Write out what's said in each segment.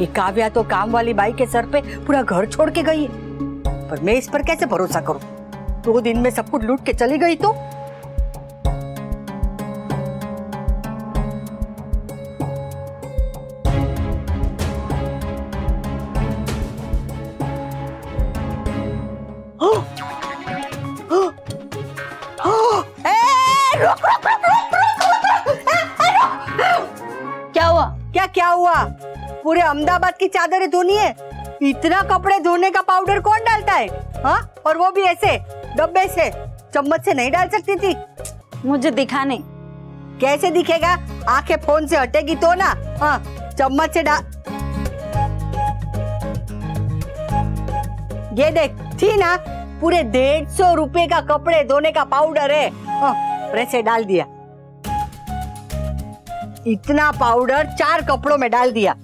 ये काव्या तो काम वाली बाई के सर पे पूरा घर छोड़ के गई है, पर मैं इस पर कैसे भरोसा करूं? 2 दिन में सब कुछ लूट के चली गई तो? क्या हुआ? पूरे अहमदाबाद की चादरें धोनी है? इतना कपड़े धोने का पाउडर कौन डालता है? हाँ, और वो भी ऐसे डब्बे से, चम्मच से नहीं डाल सकती थी? मुझे दिखा नहीं। कैसे दिखेगा? आंखें फोन से हटेगी तो ना। हाँ, चम्मच से डाल। ये देख, थी ना, पूरे 150 रुपए का कपड़े धोने का पाउडर है। हाँ, प्रेस से डाल दिया। इतना पाउडर 4 कपड़ों में डाल दिया।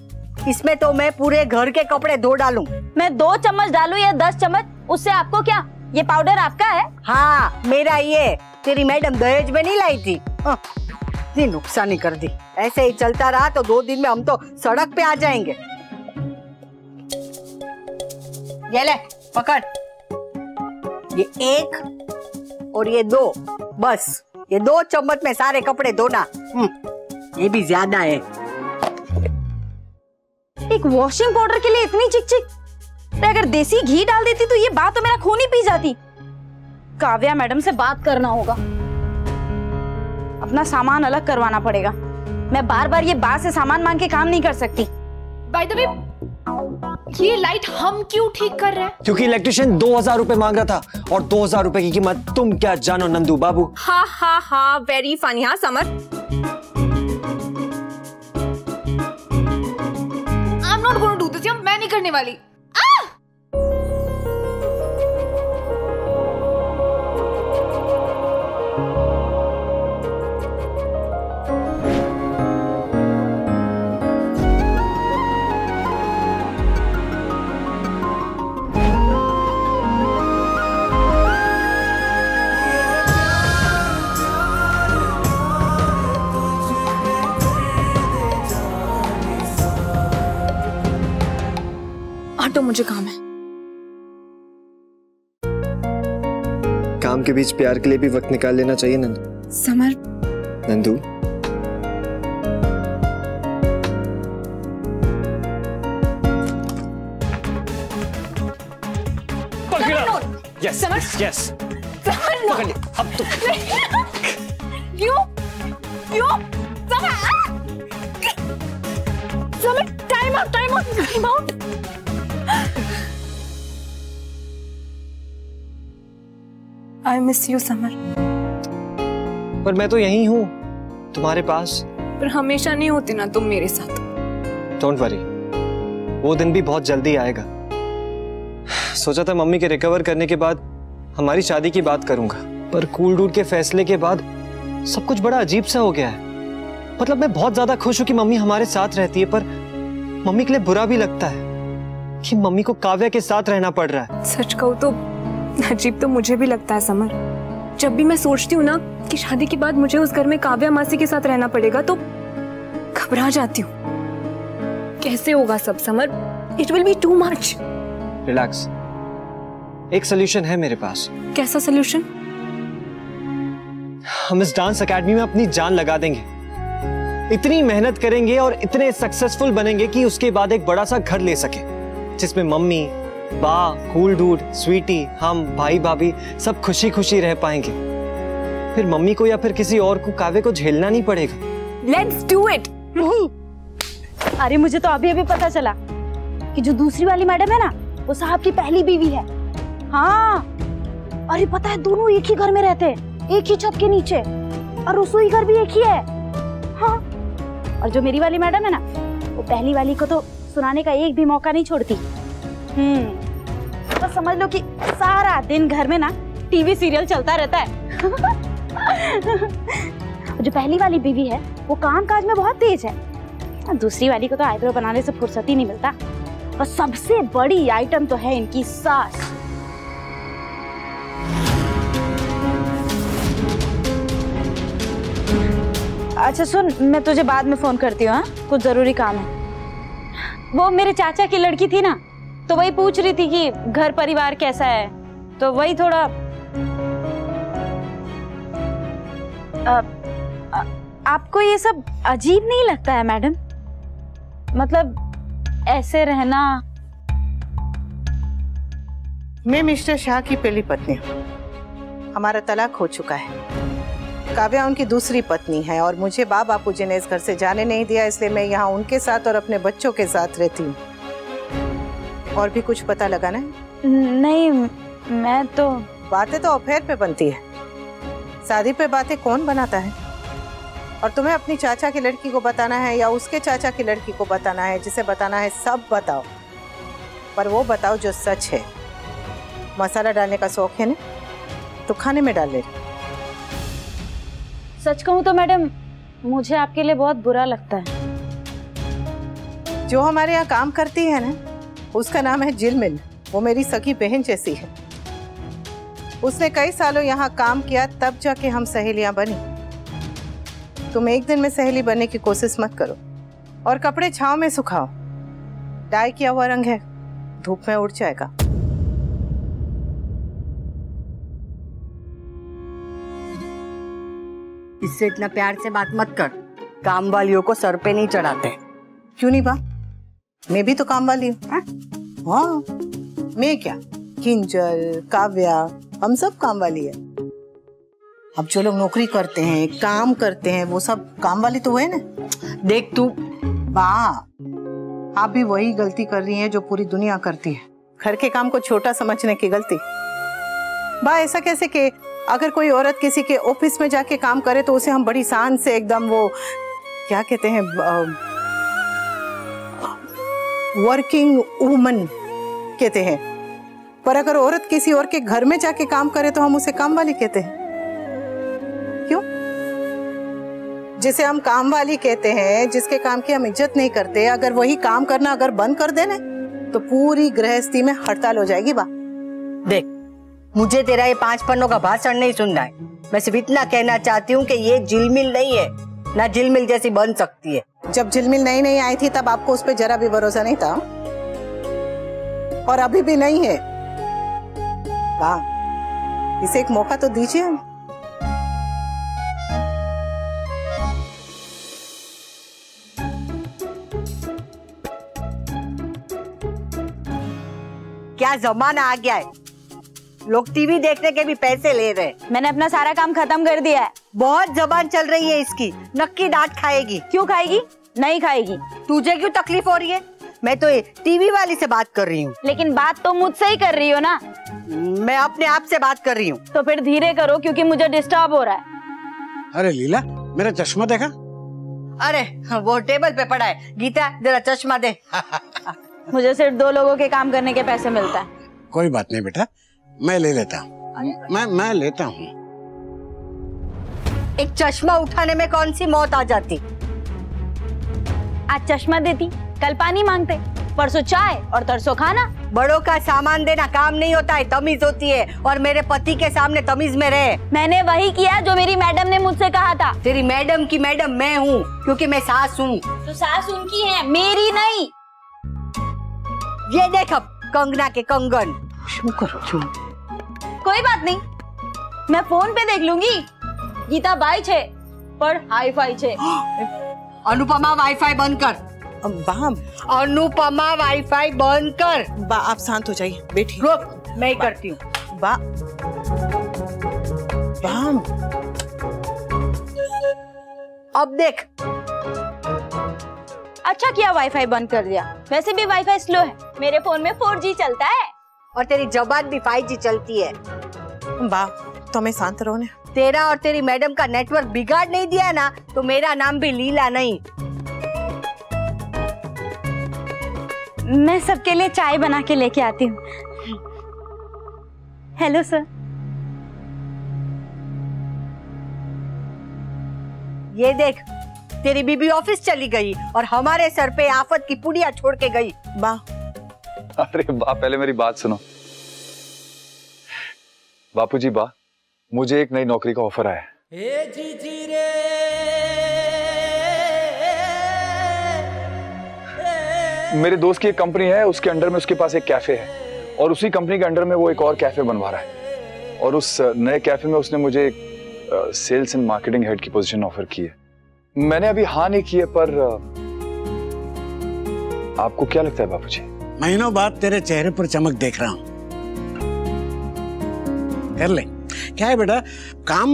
इसमें तो मैं पूरे घर के कपड़े धो डालूं। मैं 2 चम्मच डालूं या 10 चम्मच, उससे आपको क्या? ये पाउडर आपका है? हाँ, मेरा ये। तेरी मैडम दहेज में नहीं लाई थी। इतनी नुकसानी कर दी। ऐसे ही चलता रहा तो 2 दिन में हम तो सड़क पे आ जाएंगे। ये ले, पकड़। ये 1 और ये 2, बस ये 2 चम्मच में सारे कपड़े धोना। ये भी ज्यादा है। एक वॉशिंग पाउडर के लिए इतनी चिकचिक? अगर देसी घी डाल देती तो ये बात तो मेरा खून ही पी जाती। काव्या मैडम से बात करना होगा, अपना सामान अलग करवाना पड़ेगा। मैं बार बार ये बात से सामान मांग के काम नहीं कर सकती। बाय द वे, ये लाइट हम क्यों ठीक कर रहे हैं? क्योंकि इलेक्ट्रिशियन 2000 रुपए मांग रहा था, और 2000 रुपए की कीमत तुम क्या जानो नंदू बाबू। हा हा हा, वेरी फनी। हाँ summer, I'm not going to do this। मैं नहीं करने वाली। तो मुझे काम है। काम के बीच प्यार के लिए भी वक्त निकाल लेना चाहिए Nandu. Summer. Nandu, yes yes, पकड़ ले अब तो। क्यों क्यों? Summer, time out time out time out. I miss you, summer. पर मैं तो यहीं हूँ, तुम्हारे पास। पर हमेशा नहीं होती ना तुम मेरे साथ। डोंट वरी, वो दिन भी बहुत जल्दी आएगा। सोचा था मम्मी के रिकवर करने के बाद हमारी शादी की बात करूंगा, पर कूल डूड के फैसले के बाद सब कुछ बड़ा अजीब सा हो गया है। मतलब मैं बहुत ज्यादा खुश हूँ कि मम्मी हमारे साथ रहती है, पर मम्मी के लिए बुरा भी लगता है कि मम्मी को काव्या के साथ रहना पड़ रहा है। सच कहूँ तो अजीब तो मुझे भी लगता है समर। जब भी मैं सोचती हूँ ना कि शादी के बाद मुझे उस घर में काव्या मासी के साथ रहना पड़ेगा तो घबरा जाती हूँ। कैसे होगा सब summer? It will be too much. Relax, एक सोल्यूशन है मेरे पास। कैसा सोल्यूशन? हम इस डांस एकेडमी में अपनी जान लगा देंगे, इतनी मेहनत करेंगे और इतने सक्सेसफुल बनेंगे कि उसके बाद एक बड़ा सा घर ले सके, जिसमें मम्मी, बा, कूल डूड, स्वीटी, हम, भाई भाभी सब खुशी खुशी रह पाएंगे। फिर मम्मी को या फिर किसी और को काव्या को झेलना नहीं पड़ेगा। Let's do it. अरे मुझे तो अभी अभी पता चला कि जो दूसरी वाली मैडम है ना, वो साहब की पहली बीवी है। हाँ, अरे पता है, दोनों एक ही घर में रहते हैं, एक ही छत के नीचे, और रसोई घर भी एक ही है। हाँ, और जो मेरी वाली मैडम है ना, वो पहली वाली को तो सुनाने का एक भी मौका नहीं छोड़ती। तो समझ लो कि सारा दिन घर में ना टीवी सीरियल चलता रहता है। जो पहली वाली बीवी है वो काम काज में बहुत तेज है, दूसरी वाली को तो आईब्रो बनाने से फुर्सत ही नहीं मिलता। और सबसे बड़ी आइटम तो है इनकी सास। अच्छा सुन, मैं तुझे बाद में फोन करती हूँ। कुछ जरूरी काम है। वो मेरे चाचा की लड़की थी ना, तो वही पूछ रही थी कि घर परिवार कैसा है, तो वही थोड़ा आपको ये सब अजीब नहीं लगता है मैडम? मतलब ऐसे रहना। मैं मिस्टर शाह की पहली पत्नी हूँ। हमारा तलाक हो चुका है। काव्या उनकी दूसरी पत्नी है और मुझे बापूजी ने इस घर से जाने नहीं दिया, इसलिए मैं यहाँ उनके साथ और अपने बच्चों के साथ रहती हूँ। और भी कुछ पता लगाना है? नहीं, मैं तो बातें तो अफेयर पे बनती है, शादी पे बातें कौन बनाता है? और तुम्हें अपनी चाचा की लड़की को बताना है या उसके चाचा की लड़की को बताना है? जिसे बताना है सब बताओ, पर वो बताओ जो सच है। मसाला डालने का शौक है ना, तो खाने में डाल ले। सच कहूँ तो मैडम, मुझे आपके लिए बहुत बुरा लगता है। जो हमारे यहाँ काम करती है ना, उसका नाम है झिलमिल। वो मेरी सगी बहन जैसी है। उसने कई सालों यहाँ काम किया, तब जाके हम सहेलियां बनी। तुम एक दिन में सहेली बनने की कोशिश मत करो और कपड़े छांव में सुखाओ। डाई किया हुआ रंग है, धूप में उड़ जाएगा। इससे इतना प्यार से बात मत कर। काम वालियों को सर पे नहीं चढ़ाते। क्यों नहीं बा? मैं भी तो काम वाली हूँ। हाँ, मैं क्या, किंजल, काव्या, हम सब काम वाली है। अब जो लोग नौकरी करते हैं, काम करते हैं, वो सब काम वाली तो हुए ना। देख तू बा, आप भी वही गलती कर रही हैं जो पूरी दुनिया करती है, घर के काम को छोटा समझने की गलती। बा, ऐसा कैसे कि अगर कोई औरत किसी के ऑफिस में जाके काम करे तो उसे हम बड़ी शान से एकदम वो क्या कहते हैं, वर्किंग वुमन कहते हैं, पर अगर औरत किसी और के घर में जाके काम करे तो हम उसे काम वाली कहते हैं। क्यों? जिसे हम काम वाली कहते हैं, जिसके काम की हम इज्जत नहीं करते, अगर वही काम करना अगर बंद कर देना तो पूरी गृहस्थी में हड़ताल हो जाएगी। बा, देख, मुझे तेरा ये 5 पन्नों का भाषण नहीं सुनना है। मैं सिर्फ इतना कहना चाहती हूँ कि ये झिलमिल नहीं है, ना झिलमिल जैसी बन सकती है। जब झिलमिल नई आई थी तब आपको उस पर जरा भी भरोसा नहीं था, और अभी भी नहीं है। वाह, इसे एक मौका तो दीजिए। क्या जमाना आ गया है, लोग टीवी देखने के भी पैसे ले रहे हैं। मैंने अपना सारा काम खत्म कर दिया है। बहुत जबान चल रही है इसकी, नक्की डांट खाएगी। क्यों खाएगी? नहीं खाएगी। तुझे क्यों तकलीफ हो रही है? मैं तो ये टीवी वाली से बात कर रही हूँ। लेकिन बात तो मुझसे ही कर रही हो ना। मैं अपने आप से बात कर रही हूँ। तो फिर धीरे करो, क्योंकि मुझे डिस्टर्ब हो रहा है। अरे लीला, मेरा चश्मा देखा? अरे वो टेबल पे पड़ा है। गीता, जरा चश्मा दे। मुझे सिर्फ 2 लोगों के काम करने के पैसे मिलता है। कोई बात नहीं बेटा, मैं ले लेता हूँ। मैं लेता हूँ। एक चश्मा उठाने में कौन सी मौत आ जाती। आज चश्मा देती, कल पानी मांगते, परसों चाय और तरसों खाना। बड़ों का सामान देना काम नहीं होता है, तमीज होती है। और मेरे पति के सामने तमीज में रहे। मैंने वही किया जो मेरी मैडम ने मुझसे कहा था। तेरी मैडम की मैडम मैं हूँ, क्योंकि मैं सास हूँ। तो सास उनकी है, मेरी नहीं। ये देख अब कंगना के कंगन। शुक्र। कोई बात नहीं, मैं फोन पे देख लूंगी। गीता बाई छे पर हाई फाई छे। अनुपमा वाईफाई बंद कर। अनुपमा वाईफाई बंद कर। बा, आप शांत हो जाइए, बैठिए। रुक, मैं ही करती हूँ। बा, अब देख। अच्छा किया वाईफाई बंद कर दिया, वैसे भी वाईफाई स्लो है। मेरे फोन में 4G चलता है। और तेरी जबान भी 5G चलती है। बा, तो मैं शांत रहो ना। तेरा और तेरी मैडम का नेटवर्क बिगाड़ नहीं दिया ना, तो मेरा नाम भी लीला नहीं। मैं सबके लिए चाय बना के लेके आती हूँ। Hello sir. ये देख, तेरी बीबी ऑफिस चली गई और हमारे सर पे आफत की पुड़िया छोड़ के गई। बा, अरे बा, पहले मेरी बात सुनो। बापूजी बा, मुझे एक नई नौकरी का ऑफर आया है। मेरे दोस्त की एक कंपनी है, उसके अंडर में उसके पास एक कैफे है और उसी कंपनी के अंडर में वो एक और कैफे बनवा रहा है और उस नए कैफे में उसने मुझे सेल्स एंड मार्केटिंग हेड की पोजीशन ऑफर की है। मैंने अभी हाँ नहीं की है, पर आपको क्या लगता है बाबूजी? महीनों बाद तेरे चेहरे पर चमक देख रहा हूं। कर ले। क्या है बेटा, काम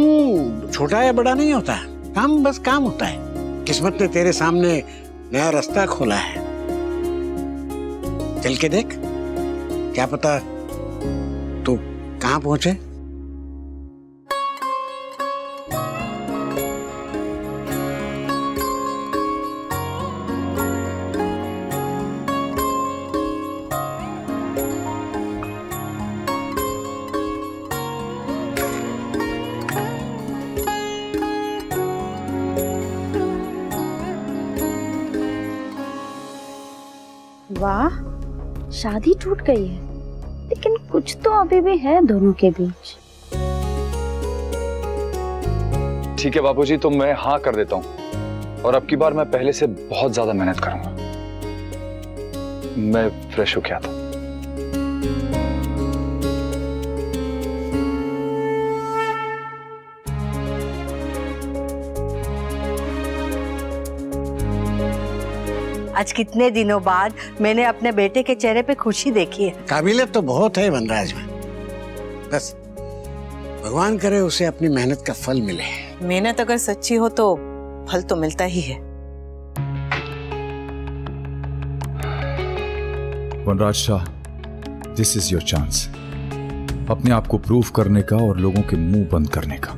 छोटा या बड़ा नहीं होता, काम बस काम होता है। किस्मत ने तेरे सामने नया रास्ता खोला है, चल के देख, क्या पता तू कहां पहुंचे। वाह, शादी टूट गई है, लेकिन कुछ तो अभी भी है दोनों के बीच। ठीक है बाबूजी, तो मैं हाँ कर देता हूँ और अब की बार मैं पहले से बहुत ज्यादा मेहनत करूंगा। मैं फ्रेश होके आता हूँ। आज कितने दिनों बाद मैंने अपने बेटे के चेहरे पे खुशी देखी है। काबिलियत तो बहुत है वनराज में, बस भगवान करे उसे अपनी मेहनत का फल मिले। मेहनत अगर सच्ची हो तो फल तो मिलता ही है। Vanraj Shah, this is your chance, अपने आप को प्रूव करने का और लोगों के मुंह बंद करने का।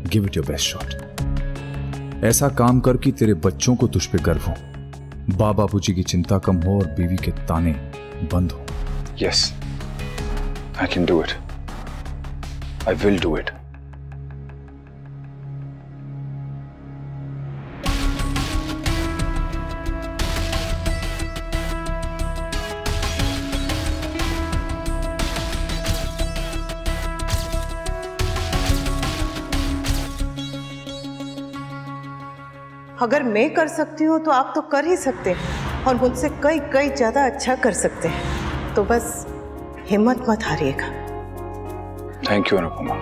Give it your best shot. ऐसा काम कर कि तेरे बच्चों को तुझ पे गर्व हो, बाबूजी की चिंता कम हो और बीवी के ताने बंद हो। Yes, I can do it. I will do it. अगर मैं कर सकती हूँ तो आप तो कर ही सकते हैं और मुझसे कई कई ज्यादा अच्छा कर सकते हैं। तो बस हिम्मत मत हारिएगा। थैंक यू अनुपमा,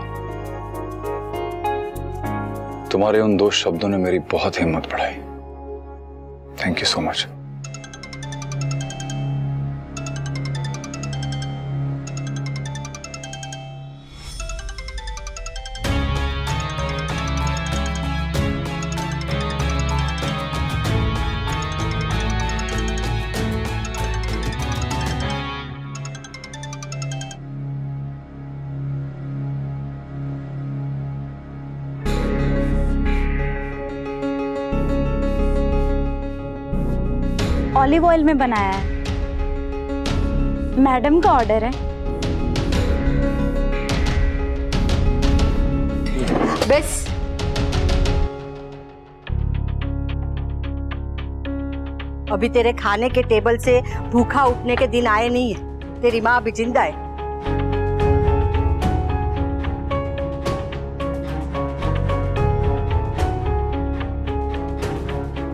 तुम्हारे उन 2 शब्दों ने मेरी बहुत हिम्मत बढ़ाई। Thank you so much. Olive oil में बनाया है, मैडम का ऑर्डर है। बस अभी तेरे खाने के टेबल से भूखा उठने के दिन आए नहीं है। तेरी माँ अभी जिंदा है।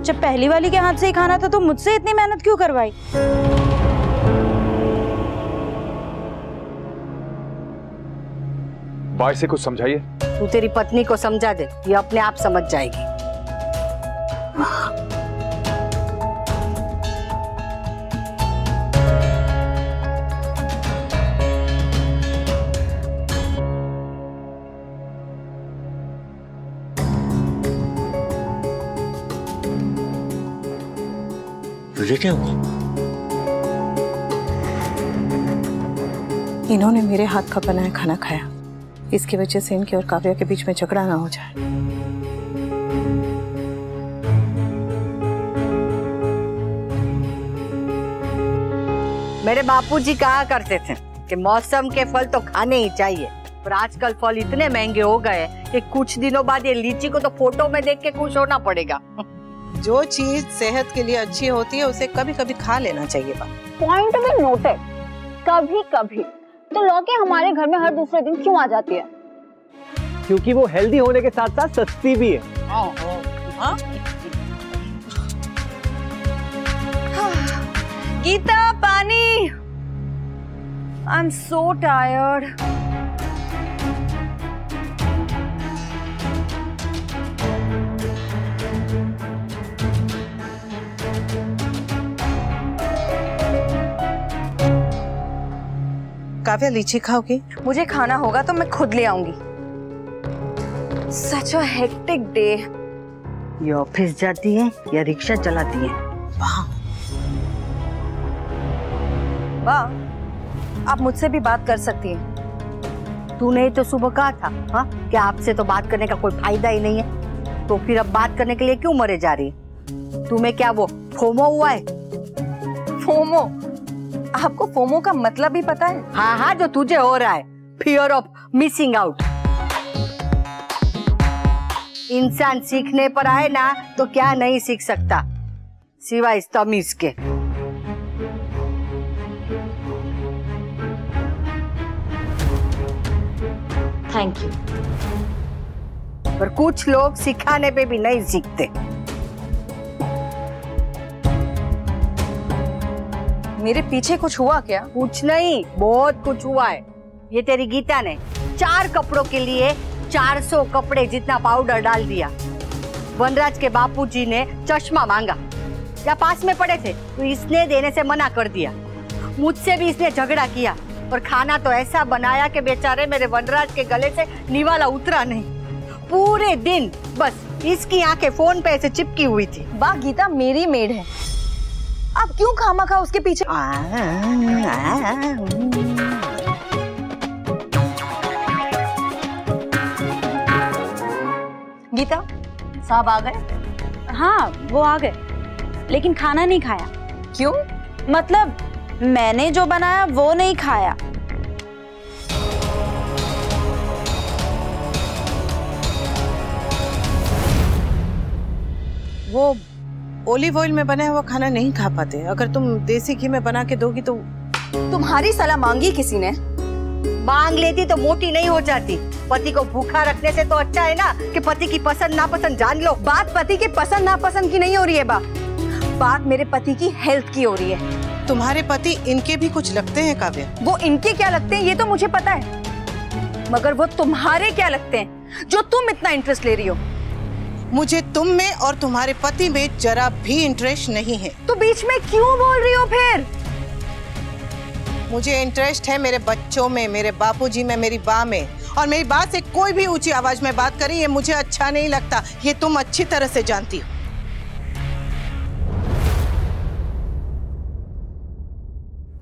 जब पहली वाली के हाथ से ही खाना था तो मुझसे इतनी मेहनत क्यों करवाई? बाय से कुछ समझाइए। तू तेरी पत्नी को समझा दे, ये अपने आप समझ जाएगी। तुझे क्या हुआ? इन्होंने मेरे हाथ का बनाया खाना खाया, इसकी वजह से इनके और काव्या के बीच में झगड़ा ना हो जाए। मेरे बापूजी कहा करते थे कि मौसम के फल तो खाने ही चाहिए, पर आजकल फल इतने महंगे हो गए कि कुछ दिनों बाद ये लीची को तो फोटो में देख के खुश होना पड़ेगा। जो चीज सेहत के लिए अच्छी होती है उसे कभी कभी खा लेना चाहिए। पॉइंट में नोटेड। कभी कभी तो लौकी हमारे घर में हर दूसरे दिन क्यों आ जाती है? क्योंकि वो हेल्दी होने के साथ साथ सस्ती भी है। गीता, पानी। I am so tired. Kavya, लीची खाओगी? मुझे खाना होगा तो मैं खुद ले आऊंगी। सच अ हेक्टिक डे। ये ऑफिस जाती है या रिक्शा चलाती है? वाह, आप मुझसे भी बात कर सकती हैं। तूने तो सुबह कहा था हाँ कि आपसे तो बात करने का कोई फायदा ही नहीं है, तो फिर अब बात करने के लिए क्यों मरे जा रही? तुम्हें क्या वो फोमो हुआ है? फोमो? आपको फोमो का मतलब भी पता है? हाँ हाँ, जो तुझे हो रहा है, फियर ऑफ मिसिंग आउट। इंसान सीखने पर आए ना तो क्या नहीं सीख सकता सिवाय इस तमीज के। Thank you. पर कुछ लोग सिखाने पे भी नहीं सीखते। मेरे पीछे कुछ हुआ क्या? कुछ नहीं, बहुत कुछ हुआ है। ये तेरी गीता ने 4 कपड़ों के लिए 400 कपड़े जितना पाउडर डाल दिया। वनराज के बापूजी ने चश्मा मांगा या पास में पड़े थे तो इसने देने से मना कर दिया। मुझसे भी इसने झगड़ा किया और खाना तो ऐसा बनाया कि बेचारे मेरे वनराज के गले से निवाला उतरा नहीं। पूरे दिन बस इसकी आंखें फोन पे ऐसे चिपकी हुई थी। वाह गीता, मेरी मेड है, आप क्यों खामखा उसके पीछे? गीता, साहब आ गए? हाँ, वो आ गए, लेकिन खाना नहीं खाया। क्यों? मतलब मैंने जो बनाया वो नहीं खाया। वो ओलिव ऑयल में बना हुआ खाना नहीं खा पाते। अगर तुम देसी घी में बना के दोगी तो। तुम्हारी सलाह मांगी किसी ने? मांग लेती तो मोटी नहीं हो जाती। पति को भूखा रखने से तो अच्छा है ना कि पति की पसंद नापसंद जान लो। बात पति के पसंद नापसंद की नहीं हो रही है, बात मेरे पति की हेल्थ की हो रही है। तुम्हारे पति इनके भी कुछ लगते हैं काव्या? वो इनके क्या लगते हैं ये तो मुझे पता है, मगर वो तुम्हारे क्या लगते हैं जो तुम इतना इंटरेस्ट ले रही हो? मुझे तुम में और तुम्हारे पति में जरा भी इंटरेस्ट नहीं है। तो बीच में क्यों बोल रही हो फिर? मुझे इंटरेस्ट है मेरे बच्चों में, मेरे बापूजी में, मेरी माँ में। और मेरी बात से कोई भी ऊंची आवाज में बात करे ये मुझे अच्छा नहीं लगता। ये तुम अच्छी तरह से जानती हो।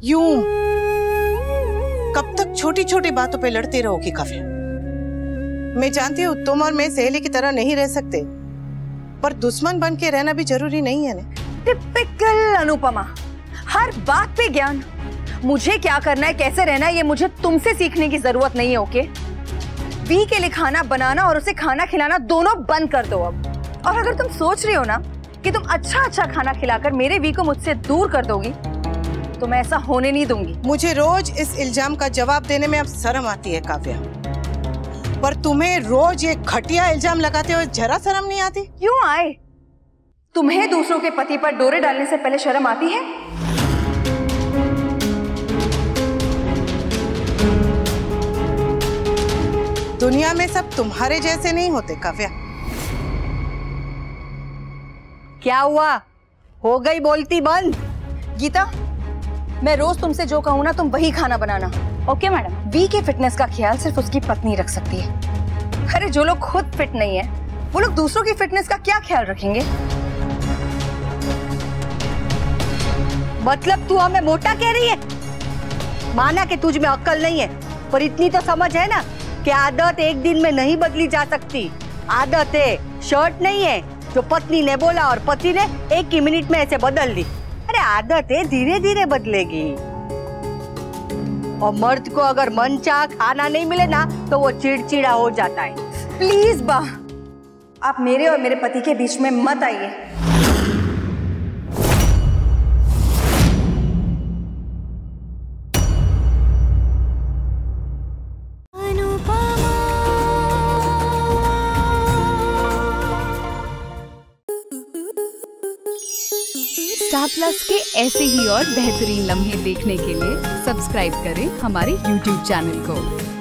यूं कब तक छोटी छोटी बातों पे लड़ते रहोगी काव्या? मैं जानती हूँ तुम और मैं सहेली की तरह नहीं रह सकते, पर दुश्मन बन के रहना भी जरूरी नहीं है ना। टिपिकल अनुपमा, हर बात पे ज्ञान। मुझे क्या करना है, कैसे रहना है, ये मुझे तुमसे सीखने की जरूरत नहीं है। ओके, वी के लिए खाना बनाना और उसे खाना खिलाना दोनों बंद कर दो अब। और अगर तुम सोच रही हो ना कि तुम अच्छा अच्छा खाना खिलाकर मेरे वी को मुझसे दूर कर दोगी तो मैं ऐसा होने नहीं दूंगी। मुझे रोज इस इल्जाम का जवाब देने में अब शर्म आती है काव्या, पर तुम्हें रोज ये घटिया इल्जाम लगाते हुए जरा शर्म नहीं आती? क्यों आए? तुम्हें दूसरों के पति पर डोरे डालने से पहले शर्म आती है? दुनिया में सब तुम्हारे जैसे नहीं होते काव्या। क्या हुआ? हो गई बोलती बंद? गीता, मैं रोज तुमसे जो कहूँ ना तुम वही खाना बनाना। Okay madam. वी के फिटनेस का ख्याल सिर्फ उसकी पत्नी रख सकती है। अरे जो लोग खुद फिट नहीं है वो लोग दूसरों की फिटनेस का क्या ख्याल रखेंगे? मतलब तू हमें मोटा कह रही है? माना कि तुझ में अक्ल नहीं है, पर इतनी तो समझ है ना कि आदत एक दिन में नहीं बदली जा सकती। आदत है, शर्ट नहीं है जो पत्नी ने बोला और पति ने एक ही मिनट में ऐसे बदल दी। अरे आदत है, धीरे धीरे बदलेगी। और मर्द को अगर मनचाहा खाना नहीं मिले ना तो वो चिड़चिड़ा हो जाता है। प्लीज बा, आप मेरे और मेरे पति के बीच में मत आइए। स्टार प्लस के ऐसे ही और बेहतरीन लम्हे देखने के लिए सब्सक्राइब करें हमारे YouTube चैनल को।